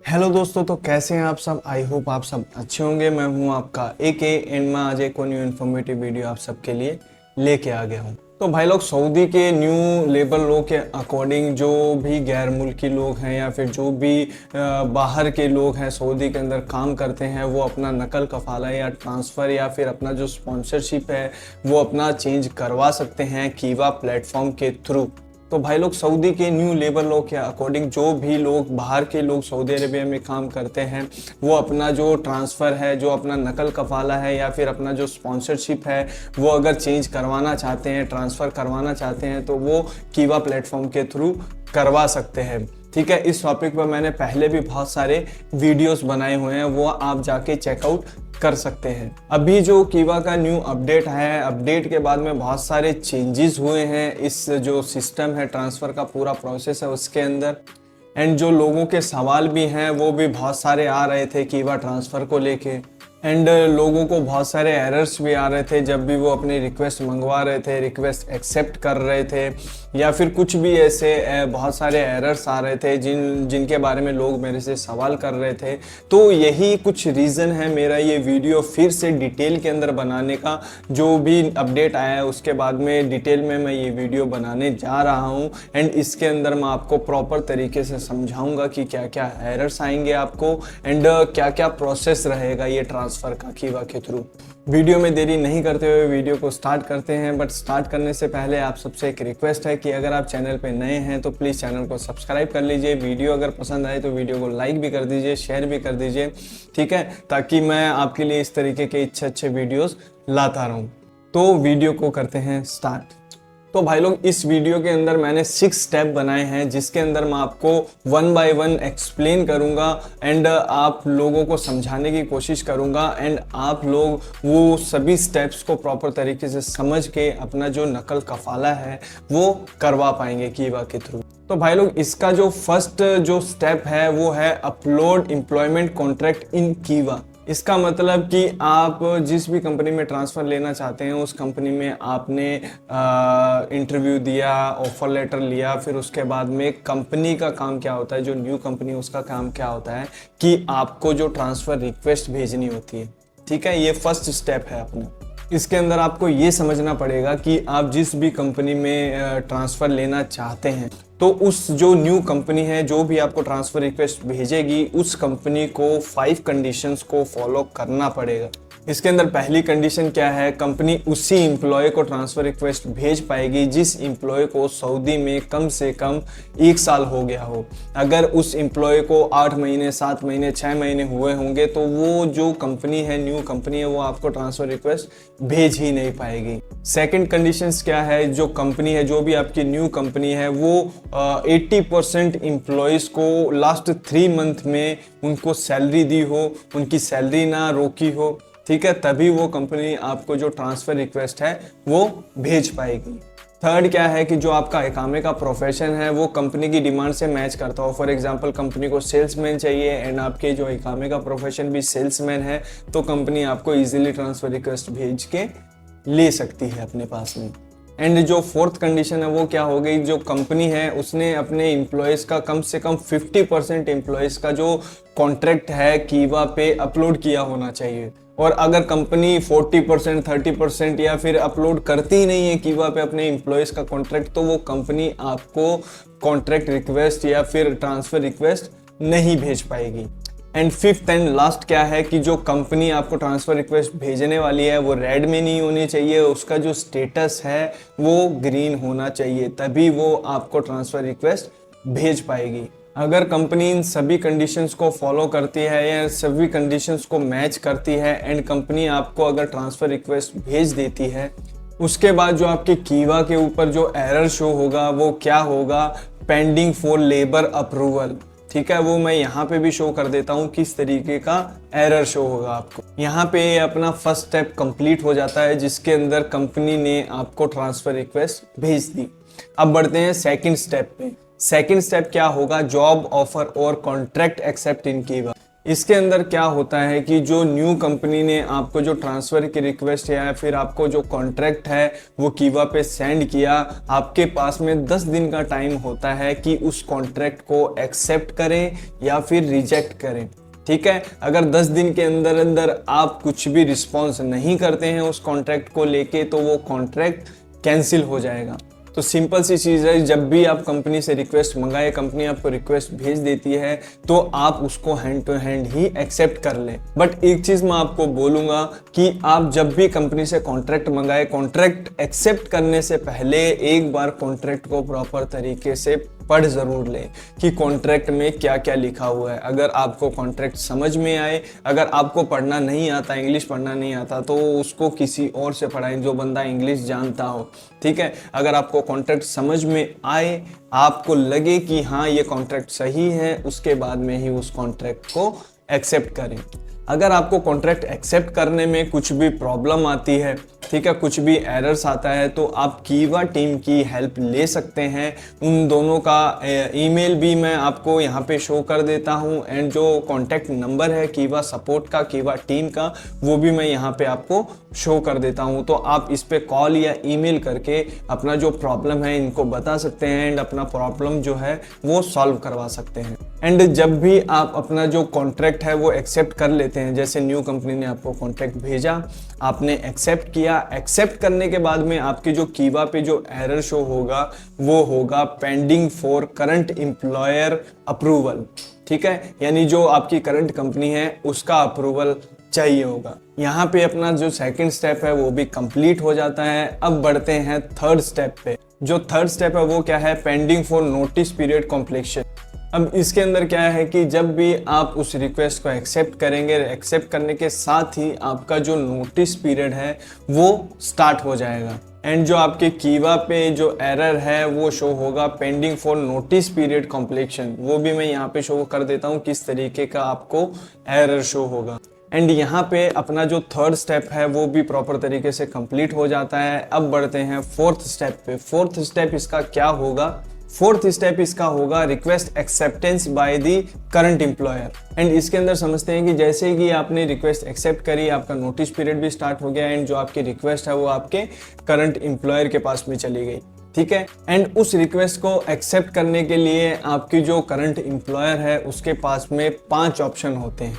Hello दोस्तों, तो कैसे हैं आप सब। आई होप आप सब अच्छे होंगे। मैं हूं आपका AK एंड मैं आज एक न्यू इन्फॉर्मेटिव वीडियो आप सबके लिए लेके आ गया हूं। तो भाई लोग, सऊदी के न्यू लेबर लॉ के अकॉर्डिंग जो भी गैर मुल्की लोग हैं या फिर जो भी बाहर के लोग हैं सऊदी के अंदर काम करते हैं, वो अपना नकल कफाला या ट्रांसफ़र या फिर अपना जो स्पॉन्सरशिप है वो अपना चेंज करवा सकते हैं कीवा प्लेटफॉर्म के थ्रू। तो भाई लोग, सऊदी के न्यू लेबर लॉ के अकॉर्डिंग जो भी लोग बाहर के लोग सऊदी अरेबिया में काम करते हैं, वो अपना जो ट्रांसफ़र है, जो अपना नकल कफाला है या फिर अपना जो स्पॉन्सरशिप है वो अगर चेंज करवाना चाहते हैं, ट्रांसफ़र करवाना चाहते हैं, तो वो कीवा प्लेटफॉर्म के थ्रू करवा सकते हैं। ठीक है, इस टॉपिक पर मैंने पहले भी बहुत सारे वीडियोस बनाए हुए हैं, वो आप जाके चेकआउट कर सकते हैं। अभी जो कीवा का न्यू अपडेट है, अपडेट के बाद में बहुत सारे चेंजेस हुए हैं इस जो सिस्टम है, ट्रांसफ़र का पूरा प्रोसेस है उसके अंदर। एंड जो लोगों के सवाल भी हैं वो भी बहुत सारे आ रहे थे कीवा ट्रांसफ़र को लेके। एंड लोगों को बहुत सारे एरर्स भी आ रहे थे जब भी वो अपनी रिक्वेस्ट मंगवा रहे थे, रिक्वेस्ट एक्सेप्ट कर रहे थे, या फिर कुछ भी ऐसे बहुत सारे एरर्स आ रहे थे जिनके बारे में लोग मेरे से सवाल कर रहे थे। तो यही कुछ रीज़न है मेरा ये वीडियो फिर से डिटेल के अंदर बनाने का। जो भी अपडेट आया है उसके बाद में डिटेल में मैं ये वीडियो बनाने जा रहा हूँ। एंड इसके अंदर मैं आपको प्रॉपर तरीके से समझाऊंगा कि क्या क्या एरर्स आएंगे आपको एंड क्या क्या प्रोसेस रहेगा ये ट्रांसफ़र का कीवा के थ्रू। वीडियो में देरी नहीं करते हुए वीडियो को स्टार्ट करते हैं। बट स्टार्ट करने से पहले आप सबसे एक रिक्वेस्ट है कि अगर आप चैनल पे नए हैं तो प्लीज़ चैनल को सब्सक्राइब कर लीजिए। वीडियो अगर पसंद आए तो वीडियो को लाइक भी कर दीजिए, शेयर भी कर दीजिए, ठीक है, ताकि मैं आपके लिए इस तरीके के अच्छे वीडियोज़ लाता रहूँ। तो वीडियो को करते हैं स्टार्ट। तो भाई लोग, इस वीडियो के अंदर मैंने 6 स्टेप बनाए हैं जिसके अंदर मैं आपको 1 बाय 1 एक्सप्लेन करूंगा एंड आप लोगों को समझाने की कोशिश करूंगा। एंड आप लोग वो सभी स्टेप्स को प्रॉपर तरीके से समझ के अपना जो नकल कफाला है वो करवा पाएंगे कीवा के थ्रू। तो भाई लोग, इसका जो फर्स्ट जो स्टेप है वो है अपलोड एम्प्लॉयमेंट कॉन्ट्रैक्ट इन कीवा। इसका मतलब कि आप जिस भी कंपनी में ट्रांसफ़र लेना चाहते हैं उस कंपनी में आपने इंटरव्यू दिया, ऑफर लेटर लिया, फिर उसके बाद में कंपनी का काम क्या होता है, जो न्यू कंपनी उसका काम क्या होता है कि आपको जो ट्रांसफ़र रिक्वेस्ट भेजनी होती है। ठीक है, ये फर्स्ट स्टेप है अपना। इसके अंदर आपको ये समझना पड़ेगा कि आप जिस भी कंपनी में ट्रांसफ़र लेना चाहते हैं तो उस जो न्यू कंपनी है जो भी आपको ट्रांसफ़र रिक्वेस्ट भेजेगी उस कंपनी को 5 कंडीशंस को फॉलो करना पड़ेगा। इसके अंदर पहली कंडीशन क्या है, कंपनी उसी एम्प्लॉय को ट्रांसफ़र रिक्वेस्ट भेज पाएगी जिस एम्प्लॉय को सऊदी में कम से कम 1 साल हो गया हो। अगर उस एम्प्लॉय को 8 महीने, 7 महीने, 6 महीने हुए होंगे तो वो जो कंपनी है, न्यू कंपनी है, वो आपको ट्रांसफ़र रिक्वेस्ट भेज ही नहीं पाएगी। सेकंड कंडीशंस क्या है, जो कंपनी है, जो भी आपकी न्यू कंपनी है, वो 80% एम्प्लॉयज़ को लास्ट 3 मंथ में उनको सैलरी दी हो, उनकी सैलरी ना रोकी हो, ठीक है, तभी वो कंपनी आपको जो ट्रांसफ़र रिक्वेस्ट है वो भेज पाएगी। थर्ड क्या है कि जो आपका इकामे का प्रोफेशन है वो कंपनी की डिमांड से मैच करता हो। फॉर एग्जांपल, कंपनी को सेल्समैन चाहिए एंड आपके जो इकामे का प्रोफेशन भी सेल्समैन है तो कंपनी आपको इजीली ट्रांसफ़र रिक्वेस्ट भेज के ले सकती है अपने पास में। एंड जो फोर्थ कंडीशन है वो क्या हो गई, जो कंपनी है उसने अपने एम्प्लॉयज़ का कम से कम 50% एम्प्लॉयज़ का जो कॉन्ट्रैक्ट है कीवा पे अपलोड किया होना चाहिए। और अगर कंपनी 40%, 30% या फिर अपलोड करती ही नहीं है कीवा पे अपने एम्प्लॉयज़ का कॉन्ट्रैक्ट, तो वो कंपनी आपको कॉन्ट्रैक्ट रिक्वेस्ट या फिर ट्रांसफ़र रिक्वेस्ट नहीं भेज पाएगी। एंड फिफ्थ एंड लास्ट क्या है कि जो कंपनी आपको ट्रांसफ़र रिक्वेस्ट भेजने वाली है वो रेड में नहीं होनी चाहिए, उसका जो स्टेटस है वो ग्रीन होना चाहिए, तभी वो आपको ट्रांसफ़र रिक्वेस्ट भेज पाएगी। अगर कंपनी इन सभी कंडीशंस को फॉलो करती है या सभी कंडीशंस को मैच करती है एंड कंपनी आपको अगर ट्रांसफ़र रिक्वेस्ट भेज देती है, उसके बाद जो आपके कीवा के ऊपर जो एरर शो होगा वो क्या होगा, पेंडिंग फॉर लेबर अप्रूवल। ठीक है, वो मैं यहाँ पे भी शो कर देता हूँ किस तरीके का एरर शो होगा आपको। यहाँ पे अपना फर्स्ट स्टेप कंप्लीट हो जाता है जिसके अंदर कंपनी ने आपको ट्रांसफ़र रिक्वेस्ट भेज दी। अब बढ़ते हैं सेकंड स्टेप पे। सेकंड स्टेप क्या होगा, जॉब ऑफर और कॉन्ट्रैक्ट एक्सेप्ट इन कीवा। इसके अंदर क्या होता है कि जो न्यू कंपनी ने आपको जो ट्रांसफ़र की रिक्वेस्ट या फिर आपको जो कॉन्ट्रैक्ट है वो कीवा पे सेंड किया, आपके पास में 10 दिन का टाइम होता है कि उस कॉन्ट्रैक्ट को एक्सेप्ट करें या फिर रिजेक्ट करें। ठीक है, अगर 10 दिन के अंदर अंदर आप कुछ भी रिस्पॉन्स नहीं करते हैं उस कॉन्ट्रैक्ट को लेके तो वो कॉन्ट्रैक्ट कैंसिल हो जाएगा। तो सिंपल सी चीज़ है, जब भी आप कंपनी से रिक्वेस्ट मंगाए, कंपनी आपको रिक्वेस्ट भेज देती है तो आप उसको हैंड टू हैंड ही एक्सेप्ट कर लें। बट एक चीज़ मैं आपको बोलूँगा कि आप जब भी कंपनी से कॉन्ट्रैक्ट मंगाए, कॉन्ट्रैक्ट एक्सेप्ट करने से पहले एक बार कॉन्ट्रैक्ट को प्रॉपर तरीके से पढ़ ज़रूर लें कि कॉन्ट्रैक्ट में क्या क्या लिखा हुआ है। अगर आपको कॉन्ट्रैक्ट समझ में आए, अगर आपको पढ़ना नहीं आता, इंग्लिश पढ़ना नहीं आता, तो उसको किसी और से पढ़ाएं जो बंदा इंग्लिश जानता हो। ठीक है, अगर आपको कॉन्ट्रैक्ट समझ में आए, आपको लगे कि हाँ ये कॉन्ट्रैक्ट सही है, उसके बाद में ही उस कॉन्ट्रैक्ट को एक्सेप्ट करें। अगर आपको कॉन्ट्रैक्ट एक्सेप्ट करने में कुछ भी प्रॉब्लम आती है, ठीक है, कुछ भी एरर्स आता है, तो आप कीवा टीम की हेल्प ले सकते हैं। उन दोनों का ईमेल भी मैं आपको यहाँ पे शो कर देता हूँ एंड जो कॉन्टैक्ट नंबर है कीवा सपोर्ट का, कीवा टीम का, वो भी मैं यहाँ पे आपको शो कर देता हूँ। तो आप इस पे कॉल या ईमेल करके अपना जो प्रॉब्लम है इनको बता सकते हैं एंड अपना प्रॉब्लम जो है वो सॉल्व करवा सकते हैं। एंड जब भी आप अपना जो कॉन्ट्रैक्ट है वो एक्सेप्ट कर लेते हैं, जैसे न्यू कंपनी ने आपको कॉन्ट्रैक्ट भेजा, आपने एक्सेप्ट किया, एक्सेप्ट करने के बाद में आपकी जो कीवा पे जो एरर शो होगा वो होगा pending for current employer approval. ठीक है, यानी जो आपकी करंट कंपनी है उसका अप्रूवल चाहिए होगा। यहाँ पे अपना जो सेकंड स्टेप है वो भी कंप्लीट हो जाता है। अब बढ़ते हैं थर्ड स्टेप पे। जो थर्ड स्टेप है वो क्या है, pending for notice period completion. अब इसके अंदर क्या है कि जब भी आप उस रिक्वेस्ट को एक्सेप्ट करेंगे, एक्सेप्ट करने के साथ ही आपका जो नोटिस पीरियड है वो स्टार्ट हो जाएगा एंड जो आपके कीवा पे जो एरर है वो शो होगा pending for notice period completion. वो भी मैं यहाँ पे शो कर देता हूँ किस तरीके का आपको एरर शो होगा। एंड यहाँ पे अपना जो थर्ड स्टेप है वो भी प्रॉपर तरीके से कंप्लीट हो जाता है। अब बढ़ते हैं फोर्थ स्टेप पे। फोर्थ स्टेप इसका क्या होगा, फोर्थ स्टेप इसका होगा request acceptance by the current employer. And इसके अंदर समझते हैं कि जैसे कि आपने रिक्वेस्ट एक्सेप्ट करी, आपका नोटिस पीरियड भी स्टार्ट हो गया एंड जो आपकी रिक्वेस्ट है वो आपके करंट एम्प्लॉयर के पास में चली गई। ठीक है, एंड उस रिक्वेस्ट को एक्सेप्ट करने के लिए आपकी जो करंट एम्प्लॉयर है उसके पास में 5 ऑप्शन होते हैं।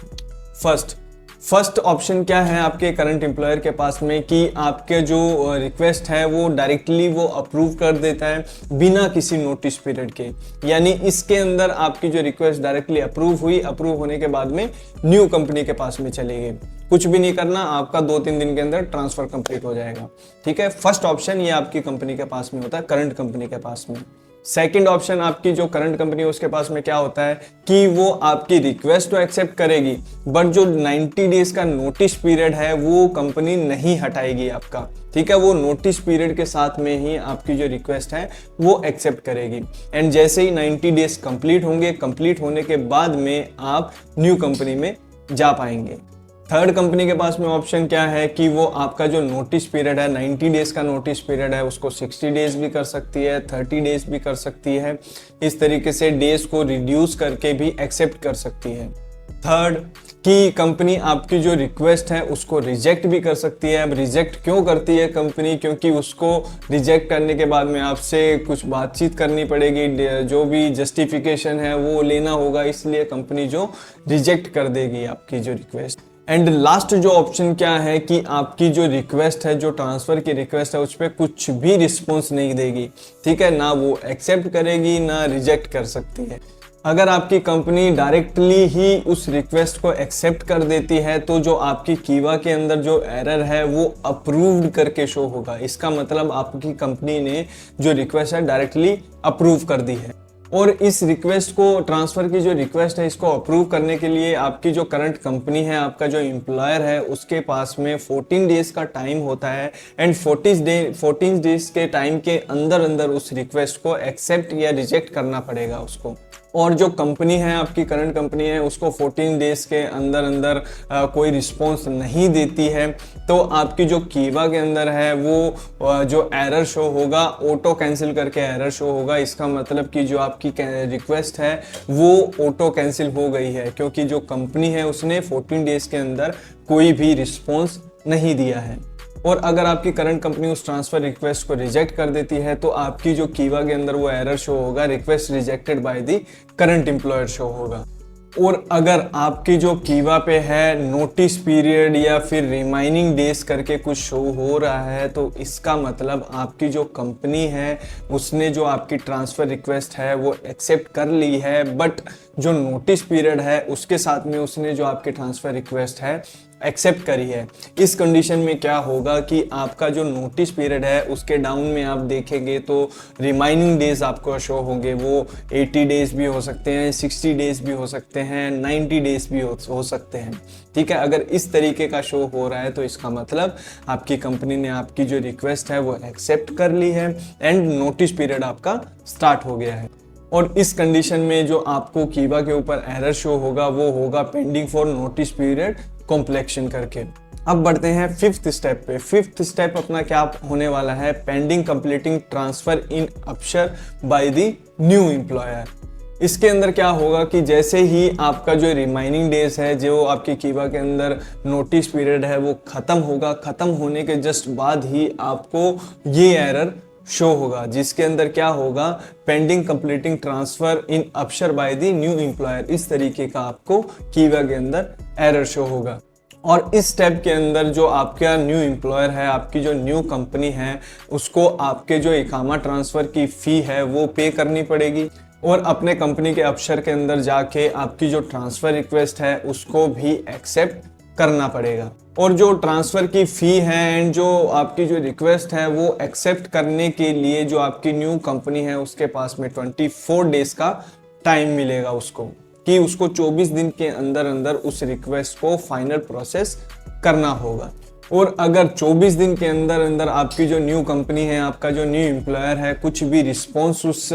फर्स्ट ऑप्शन क्या है आपके करंट एम्प्लॉयर के पास में कि आपके जो रिक्वेस्ट है वो डायरेक्टली वो अप्रूव कर देता है बिना किसी नोटिस पीरियड के। यानी इसके अंदर आपकी जो रिक्वेस्ट डायरेक्टली अप्रूव हुई, अप्रूव होने के बाद में न्यू कंपनी के पास में चली गई, कुछ भी नहीं करना, आपका 2-3 दिन के अंदर ट्रांसफर कंप्लीट हो जाएगा। ठीक है, फर्स्ट ऑप्शन ये आपकी कंपनी के पास में होता है, करंट कंपनी के पास में। सेकंड ऑप्शन आपकी जो करंट कंपनी है उसके पास में क्या होता है कि वो आपकी रिक्वेस्ट तो एक्सेप्ट करेगी बट जो 90 डेज का नोटिस पीरियड है वो कंपनी नहीं हटाएगी आपका। ठीक है, वो नोटिस पीरियड के साथ में ही आपकी जो रिक्वेस्ट है वो एक्सेप्ट करेगी एंड जैसे ही 90 डेज कंप्लीट होंगे, कंप्लीट होने के बाद में आप न्यू कंपनी में जा पाएंगे। थर्ड कंपनी के पास में ऑप्शन क्या है कि वो आपका जो नोटिस पीरियड है, 90 डेज का नोटिस पीरियड है, उसको 60 डेज भी कर सकती है, 30 डेज भी कर सकती है। इस तरीके से डेज को रिड्यूस करके भी एक्सेप्ट कर सकती है। थर्ड कि कंपनी आपकी जो रिक्वेस्ट है उसको रिजेक्ट भी कर सकती है। अब रिजेक्ट क्यों करती है कंपनी, क्योंकि उसको रिजेक्ट करने के बाद में आपसे कुछ बातचीत करनी पड़ेगी, जो भी जस्टिफिकेशन है वो लेना होगा, इसलिए कंपनी जो रिजेक्ट कर देगी आपकी जो रिक्वेस्ट। एंड लास्ट जो ऑप्शन क्या है कि आपकी जो रिक्वेस्ट है, जो ट्रांसफ़र की रिक्वेस्ट है, उस पर कुछ भी रिस्पॉन्स नहीं देगी। ठीक है, ना वो एक्सेप्ट करेगी ना रिजेक्ट कर सकती है। अगर आपकी कंपनी डायरेक्टली ही उस रिक्वेस्ट को एक्सेप्ट कर देती है तो जो आपकी कीवा के अंदर जो एरर है वो अप्रूव्ड करके शो होगा। इसका मतलब आपकी कंपनी ने जो रिक्वेस्ट है डायरेक्टली अप्रूव कर दी है। और इस रिक्वेस्ट को, ट्रांसफ़र की जो रिक्वेस्ट है, इसको अप्रूव करने के लिए आपकी जो करंट कंपनी है, आपका जो एम्प्लॉयर है, उसके पास में 14 डेज का टाइम होता है एंड 14 डेज के टाइम के अंदर अंदर उस रिक्वेस्ट को एक्सेप्ट या रिजेक्ट करना पड़ेगा उसको। और जो कंपनी है, आपकी करंट कंपनी है, उसको 14 डेज के अंदर अंदर कोई रिस्पॉन्स नहीं देती है, तो आपकी जो कीवा के अंदर है वो जो एरर शो होगा, ऑटो कैंसिल करके एरर शो होगा। इसका मतलब कि जो आपकी रिक्वेस्ट है वो ऑटो कैंसिल हो गई है, क्योंकि जो कंपनी है उसने 14 डेज के अंदर कोई भी रिस्पॉन्स नहीं दिया है। और अगर आपकी करंट कंपनी उस ट्रांसफर रिक्वेस्ट को रिजेक्ट कर देती है तो आपकी जो कीवा के अंदर वो एरर शो होगा, request rejected by the current employer show होगा। और अगर आपकी जो कीवा पे है नोटिस पीरियड या फिर रिमाइनिंग डेज करके कुछ शो हो रहा है, तो इसका मतलब आपकी जो कंपनी है उसने जो आपकी ट्रांसफ़र रिक्वेस्ट है वो एक्सेप्ट कर ली है, बट जो नोटिस पीरियड है उसके साथ में उसने जो आपकी ट्रांसफ़र रिक्वेस्ट है एक्सेप्ट करी है। इस कंडीशन में क्या होगा कि आपका जो नोटिस पीरियड है उसके डाउन में आप देखेंगे तो रिमाइनिंग डेज आपको शो होंगे, वो 80 डेज भी हो सकते हैं, 60 डेज भी हो सकते हैं, 90 डेज भी हो सकते हैं। ठीक है, अगर इस तरीके का शो हो रहा है तो इसका मतलब आपकी कंपनी ने आपकी जो रिक्वेस्ट है वो एक्सेप्ट कर ली है एंड नोटिस पीरियड आपका स्टार्ट हो गया है। और इस कंडीशन में जो आपको कीवा के ऊपर एरर शो होगा वो होगा pending for notice period completion करके। अब बढ़ते हैं फिफ्थ स्टेप पे। फिफ्थ स्टेप अपना क्या होने वाला है, पेंडिंग कंप्लीटिंग ट्रांसफर इन अपशर बाय द न्यू एम्प्लॉयर। इसके अंदर क्या होगा कि जैसे ही आपका जो रिमाइनिंग डेज है, जो आपकी कीवा के अंदर नोटिस पीरियड है वो खत्म होगा, खत्म होने के जस्ट बाद ही आपको ये एरर शो होगा, जिसके अंदर क्या होगा, पेंडिंग कंप्लीटिंग ट्रांसफर इन अपशर बाय द न्यू एम्प्लॉयर। इस तरीके का आपको कीवा के अंदर एरर शो होगा। और इस स्टेप के अंदर जो आपका न्यू एम्प्लॉयर है, आपकी जो न्यू कंपनी है, उसको आपके जो इकामा ट्रांसफर की फी है वो पे करनी पड़ेगी और अपने कंपनी के अपशर के अंदर जाके आपकी जो ट्रांसफर रिक्वेस्ट है उसको भी एक्सेप्ट करना पड़ेगा। और जो ट्रांसफ़र की फ़ी है एंड जो आपकी जो रिक्वेस्ट है वो एक्सेप्ट करने के लिए जो आपकी न्यू कंपनी है उसके पास में 24 डेज का टाइम मिलेगा उसको, कि उसको 24 दिन के अंदर अंदर उस रिक्वेस्ट को फाइनल प्रोसेस करना होगा। और अगर 24 दिन के अंदर अंदर आपकी जो न्यू कंपनी है, आपका जो न्यू एम्प्लॉयर है, कुछ भी रिस्पॉन्स उस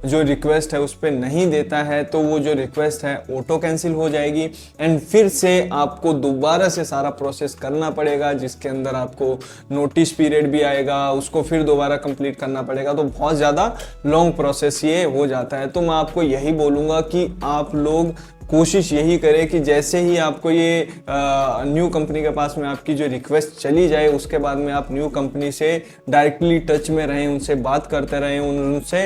जो रिक्वेस्ट है उस पर नहीं देता है, तो वो जो रिक्वेस्ट है ऑटो कैंसिल हो जाएगी एंड फिर से आपको दोबारा से सारा प्रोसेस करना पड़ेगा, जिसके अंदर आपको नोटिस पीरियड भी आएगा, उसको फिर दोबारा कंप्लीट करना पड़ेगा। तो बहुत ज़्यादा लॉन्ग प्रोसेस ये हो जाता है। तो मैं आपको यही बोलूँगा कि आप लोग कोशिश यही करें कि जैसे ही आपको ये न्यू कंपनी के पास में आपकी जो रिक्वेस्ट चली जाए उसके बाद में आप न्यू कंपनी से डायरेक्टली टच में रहें, उनसे बात करते रहें, उनसे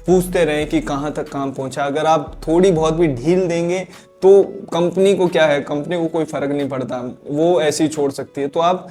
पूछते रहें कि कहाँ तक काम पहुँचा। अगर आप थोड़ी बहुत भी ढील देंगे तो कंपनी को क्या है, कंपनी को कोई फ़र्क नहीं पड़ता, वो ऐसे ही छोड़ सकती है। तो आप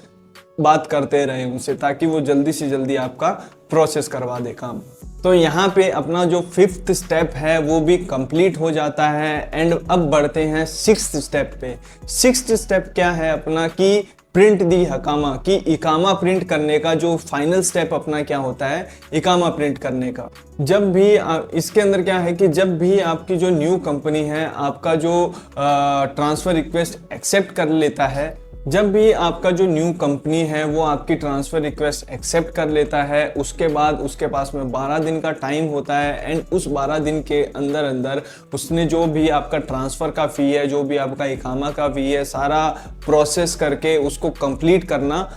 बात करते रहें उनसे ताकि वो जल्दी से जल्दी आपका प्रोसेस करवा दे काम। तो यहाँ पे अपना जो फिफ्थ स्टेप है वो भी कंप्लीट हो जाता है एंड अब बढ़ते हैं सिक्स्थ स्टेप पे। सिक्स्थ स्टेप क्या है अपना कि प्रिंट दी हकामा, कि इकामा प्रिंट करने का जो फाइनल स्टेप अपना क्या होता है, इकामा प्रिंट करने का। जब भी इसके अंदर क्या है कि जब भी आपकी जो न्यू कंपनी है आपका जो ट्रांसफ़र रिक्वेस्ट एक्सेप्ट कर लेता है, जब भी आपका जो न्यू कंपनी है वो आपकी ट्रांसफ़र रिक्वेस्ट एक्सेप्ट कर लेता है, उसके बाद उसके पास में 12 दिन का टाइम होता है एंड उस 12 दिन के अंदर अंदर उसने जो भी आपका ट्रांसफ़र का फ़ी है, जो भी आपका इकामा का फ़ी है, सारा प्रोसेस करके उसको कंप्लीट करना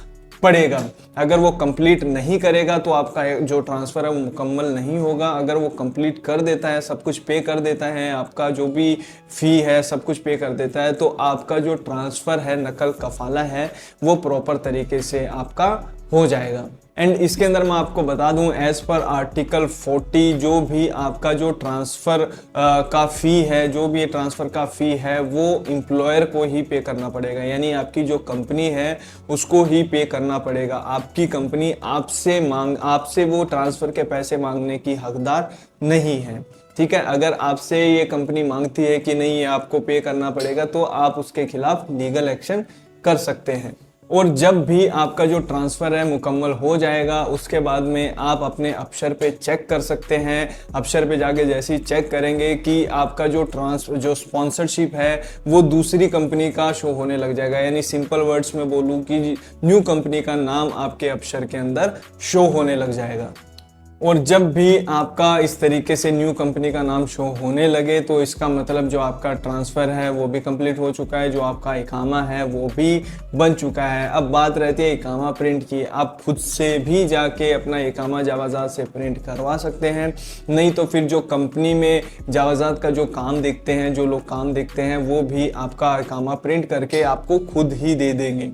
पड़ेगा। अगर वो कंप्लीट नहीं करेगा तो आपका जो ट्रांसफ़र है वो मुकम्मल नहीं होगा। अगर वो कंप्लीट कर देता है, सब कुछ पे कर देता है, आपका जो भी फ़ी है सब कुछ पे कर देता है, तो आपका जो ट्रांसफ़र है, नकल कफ़ाला है, वो प्रॉपर तरीके से आपका हो जाएगा। एंड इसके अंदर मैं आपको बता दूं, एज़ पर आर्टिकल 40 जो भी आपका जो ट्रांसफ़र का फ़ी है, जो भी ट्रांसफ़र का फ़ी है वो एम्प्लॉयर को ही पे करना पड़ेगा, यानी आपकी जो कंपनी है उसको ही पे करना पड़ेगा। आपकी कंपनी आपसे वो ट्रांसफ़र के पैसे मांगने की हकदार नहीं है। ठीक है, अगर आपसे ये कंपनी मांगती है कि नहीं ये आपको पे करना पड़ेगा तो आप उसके खिलाफ लीगल एक्शन कर सकते हैं। और जब भी आपका जो ट्रांसफ़र है मुकम्मल हो जाएगा उसके बाद में आप अपने अपशर पे चेक कर सकते हैं। अपशर पे जाके जैसे ही चेक करेंगे कि आपका जो स्पॉन्सरशिप है वो दूसरी कंपनी का शो होने लग जाएगा, यानी सिंपल वर्ड्स में बोलूँ कि न्यू कंपनी का नाम आपके अपशर के अंदर शो होने लग जाएगा। और जब भी आपका इस तरीके से न्यू कंपनी का नाम शो होने लगे तो इसका मतलब जो आपका ट्रांसफ़र है वो भी कंप्लीट हो चुका है, जो आपका इकामा है वो भी बन चुका है। अब बात रहती है इकामा प्रिंट की। आप खुद से भी जाके अपना इकामा जावाज़ात से प्रिंट करवा सकते हैं, नहीं तो फिर जो कंपनी में जावाज़ात का जो काम देखते हैं, जो लोग काम देखते हैं, वो भी आपका इकामा प्रिंट करके आपको खुद ही दे देंगे।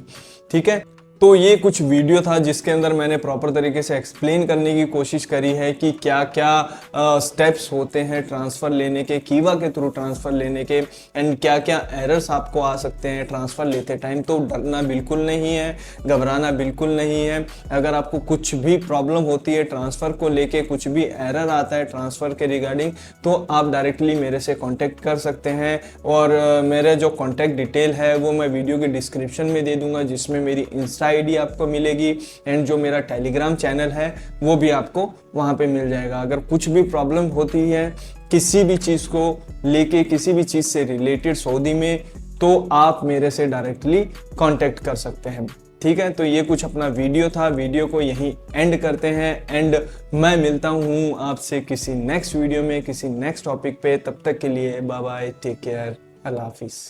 ठीक है, तो ये कुछ वीडियो था जिसके अंदर मैंने प्रॉपर तरीके से एक्सप्लेन करने की कोशिश करी है कि क्या क्या स्टेप्स होते हैं ट्रांसफ़र लेने के, कीवा के थ्रू ट्रांसफ़र लेने के, एंड क्या क्या एरर्स आपको आ सकते हैं ट्रांसफ़र लेते टाइम। तो डरना बिल्कुल नहीं है, घबराना बिल्कुल नहीं है। अगर आपको कुछ भी प्रॉब्लम होती है ट्रांसफ़र को लेके, कुछ भी एरर आता है ट्रांसफ़र के रिगार्डिंग, तो आप डायरेक्टली मेरे से कॉन्टैक्ट कर सकते हैं। और मेरे जो कॉन्टैक्ट डिटेल है वो मैं वीडियो के डिस्क्रिप्शन में दे दूँगा, जिसमें मेरी इंस्टा आईडी आपको मिलेगी एंड जो मेरा टेलीग्राम चैनल है वो भी आपको वहां पे मिल जाएगा। अगर कुछ भी प्रॉब्लम होती है किसी भी चीज़ को लेके, किसी भी चीज़ से रिलेटेड सऊदी में, तो आप मेरे से डायरेक्टली कांटेक्ट कर सकते हैं। ठीक है, तो ये कुछ अपना वीडियो था। वीडियो को यहीं एंड करते हैं एंड मैं मिलता हूँ आपसे किसी नेक्स्ट वीडियो में, किसी नेक्स्ट टॉपिक पे। तब तक के लिए बाय बाय, टेक केयर, अल्लाह हाफिज़।